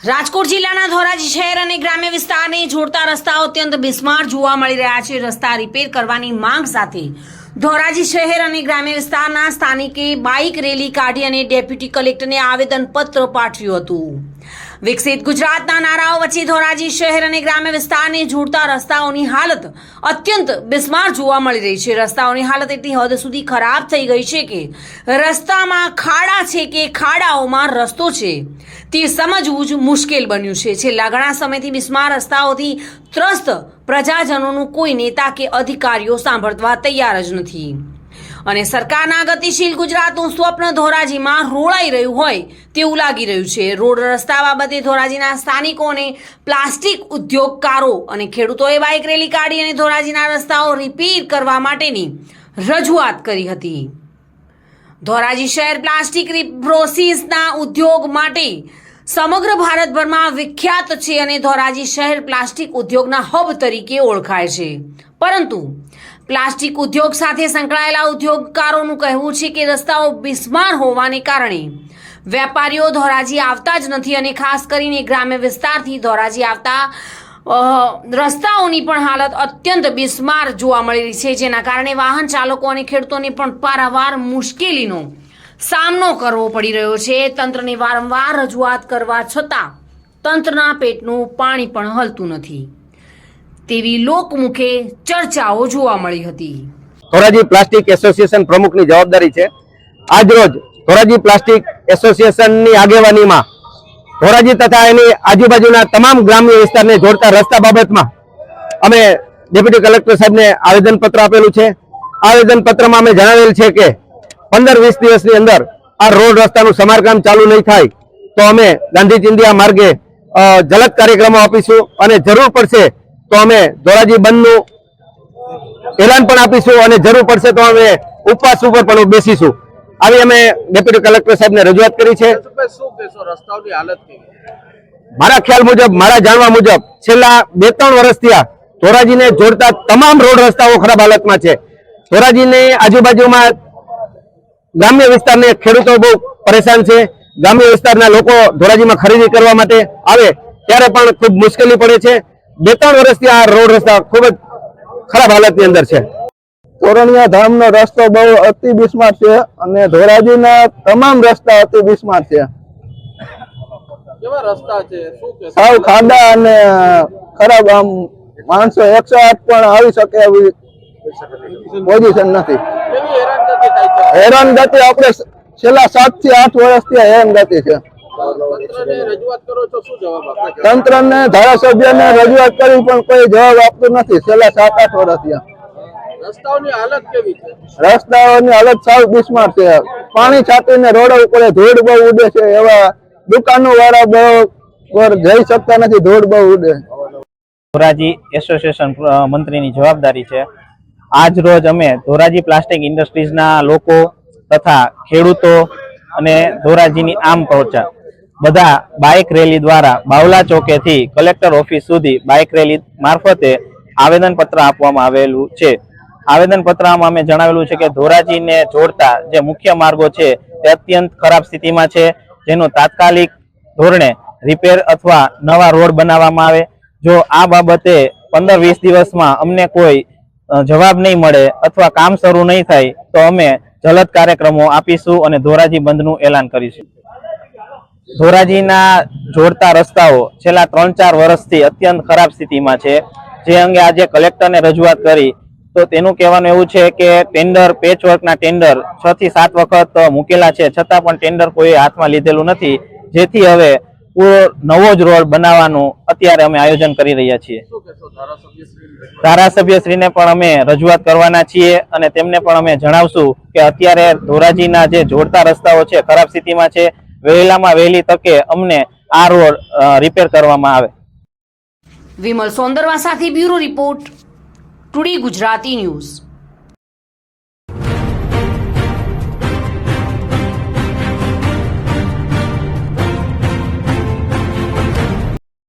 રાજકોટ જિલ્લાના ધોરાજી શહેર અને ગ્રામ્ય વિસ્તારને જોડતા રસ્તાઓ અત્યંત બિસ્માર જોવા મળી રહ્યા છે। રસ્તા રિપેર કરવાની માંગ સાથે ધોરાજી શહેર અને ગ્રામ્ય વિસ્તારના સ્થાનિકે બાઇક રેલી કાઢી અને ડેપ્યુટી કલેક્ટરને આવેદનપત્ર પાઠવ્યું હતું। વિકસિત ગુજરાતના નારાઓ વચ્ચે ધોરાજી શહેર અને ગ્રામ્ય વિસ્તારને જોડતા રસ્તાઓની હાલત અત્યંત બિસ્માર જોવા મળી રહી છે। રસ્તાઓની હાલત એટલી હદ સુધી ખરાબ થઈ ગઈ છે કે રસ્તામાં ખાડા છે કે ખાડાઓમાં રસ્તો છે તે સમજવું જ મુશ્કેલ બન્યું છે। છેલ્લા ઘણા સમયથી બિસ્માર રસ્તાઓથી ત્રસ્ત પ્રજાજનોનું કોઈ નેતા કે અધિકારીઓ સાંભળવા તૈયાર જ નથી અને સરકારના ગતિશીલ ગુજરાતનું સ્વપ્ન ધોરાજીમાં રોળાઈ રહ્યું હોય તેવું લાગી રહ્યું છે। રોડ રસ્તા બાબતે ધોરાજીના સ્થાનિકો અને પ્લાસ્ટિક ઉદ્યોગકારો અને ખેડૂતોએ બાઇક રેલી કાઢી અને ધોરાજીના રસ્તાઓ રિપેર કરવા માટેની રજૂઆત કરી હતી। ધોરાજી શહેર પ્લાસ્ટિક રિપ્રોસીસના ઉદ્યોગ માટે સમગ્ર ભારતભરમાં વિખ્યાત છે અને ધોરાજી શહેર પ્લાસ્ટિક ઉદ્યોગના હબ તરીકે ઓળખાય છે, પરંતુ પ્લાસ્ટિક ઉદ્યોગ સાથે સંકળાયેલા ઉદ્યોગકારોનું કહેવું છે કે રસ્તાઓ બિસ્માર હોવાને કારણે વેપારીઓ ધોરાજી આવતા જ નથી અને ખાસ કરીને ગ્રામ્ય વિસ્તારથી ધોરાજી આવતા રસ્તાઓની પણ હાલત અત્યંત બિસ્માર જોવા મળી રહી છે, જેના કારણે વાહન ચાલકો અને ખેડૂતોને પણ પારાવાર મુશ્કેલીનો સામનો કરવો પડી રહ્યો છે। તંત્રને વારંવાર રજૂઆત કરવા છતાં તંત્રના પેટનું પાણી પણ હલતું નથી તેવી લોકમુખે ચર્ચાઓ જોવા મળી હતી। ધોરાજી પ્લાસ્ટિક એસોસિએશન પ્રમુખની જવાબદારી છે। આજ રોજ ધોરાજી પ્લાસ્ટિક એસોસિએશનની આગેવાનીમાં ધોરાજી તથા એની આજુબાજુના તમામ ગ્રામ્ય વિસ્તારને જોડતા રસ્તા બાબતમાં અમે ડેપ્યુટી કલેક્ટર સાહેબને આવેદનપત્ર આપેલું છે। આવેદનપત્રમાં અમે જણાવેલ છે કે 15-20 દિવસની અંદર આ રોડ રસ્તાનું સમારકામ ચાલુ નહીં થાય તો અમે ગાંધી ચિંધ્યા માર્ગે જલદ કાર્યક્રમો આપીશું અને જરૂર પડશે તો અમે ધોરાજી બંધનું એલાન પણ આપીશું અને જરૂર પડશે તો અમે ઉપવાસ ઉપર પણ બેસીશું। આવી અમે ડેપ્યુટી કલેક્ટર સાહેબને રજૂઆત કરી છે। મારા ખ્યાલ મુજબ, મારા જાણવા મુજબ છેલ્લા 2-3 વર્ષથી આ ધોરાજીને જોડતા તમામ રોડ રસ્તાઓ ખરાબ હાલતમાં છે। ધોરાજીની આજુબાજુમાં ગ્રામ્ય વિસ્તારને ખેડૂતો બહુ પરેશાન છે। ગ્રામ્ય વિસ્તારના લોકો ધોરાજીમાં ખરીદી કરવા માટે આવે ત્યારે પણ ખૂબ મુશ્કેલી પડે છે। 2-3 વર્ષથી આ રોડ રસ્તા ખૂબ જ ખરાબ હાલતની અંદર છે। તોરણિયા ધામનો રસ્તો બહુ અતિ બિસ્માર છે અને ધોરાજીના તમામ રસ્તા અતિ બિસ્માર છે। કેવા રસ્તા છે, શું કે સાવ ખાડા અને ખરાબ, આમ માણસો 108 પણ આવી શકે એવી પોઝિશન નથી। કેવી હેરાનગતિ થાય છે? હેરાનગતિ આપણે છેલ્લા 7 થી 8 વર્ષથી હેરાનગતિ છે। તંત્રને રજૂઆત કરો છો, શું જવાબ આપે? તંત્રને, ધારાસભ્યને રજૂઆત કરી પણ કોઈ જવાબ આપતું નથી છેલ્લા 7-8 વર્ષથી। રસ્તાઓની હાલત કેવી છે? રસ્તાઓની હાલત સાવ બિસ્માર છે। પાણી છાંટીને રોડ ઉપર ધૂળ બહુ ઉડે છે, એવા દુકાનો વાળા બહુ જઈ શકતા નથી, ધૂળ બહુ ઉડે। ધોરાજી એસોસિએશન મંત્રીની જવાબદારી છે। આજ રોજ અમે ધોરાજી પ્લાસ્ટિક ઇન્ડસ્ટ્રીઝના લોકો તથા ખેડૂતો અને ધોરાજીની આમ પ્રજા બધા બાઇક રેલી દ્વારા બાવલા ચોકેથી કલેક્ટર ઓફિસ સુધી બાઇક રેલી મારફતે આવેદનપત્ર આપવામાં આવેલું છે। આવેદનપત્રમાં અમે જણાવેલું છે કે ધોરાજીને જોડતા જે મુખ્ય માર્ગો છે તે અત્યંત ખરાબ સ્થિતિમાં છે, જેનું તાત્કાલિક ધોરણે રિપેર અથવા નવા રોડ બનાવવામાં આવે। જો આ બાબતે 15-20 દિવસમાં અમને કોઈ જવાબ નહીં મળે અથવા કામ શરૂ નહીં થાય તો અમે જલદ કાર્યક્રમો આપીશું અને ધોરાજી બંધનું એલાન કરીશું। ધોરાજીના જોડતા રસ્તાઓ છેલ્લા 3-4 વર્ષથી અત્યંત ખરાબ સ્થિતિમાં છે, જે અંગે આજે કલેક્ટરને રજૂઆત કરી તો તેનું કહેવાનું એવું છે કે ટેન્ડર, પેચવર્કના ટેન્ડર 6 થી 7 વખત મૂકેલા છે, છતાં પણ ટેન્ડર કોઈ હાથમાં લીધેલું નથી, જેથી હવે પૂરો નવો જ રોડ બનાવવાનું અત્યારે અમે આયોજન કરી રહ્યા છીએ। ધારાસભ્યશ્રીને પણ અમે રજૂઆત કરવાના છીએ અને તેમને પણ અમે જણાવશું કે અત્યારે ધોરાજીના જે જોડતા રસ્તાઓ છે ખરાબ સ્થિતિમાં છે, વહેલામાં વહેલી તકે અમને આ રોડ રિપેર કરવામાં આવે। વિમલ સોંદરવા સાથે bureau report, today Gujarati news.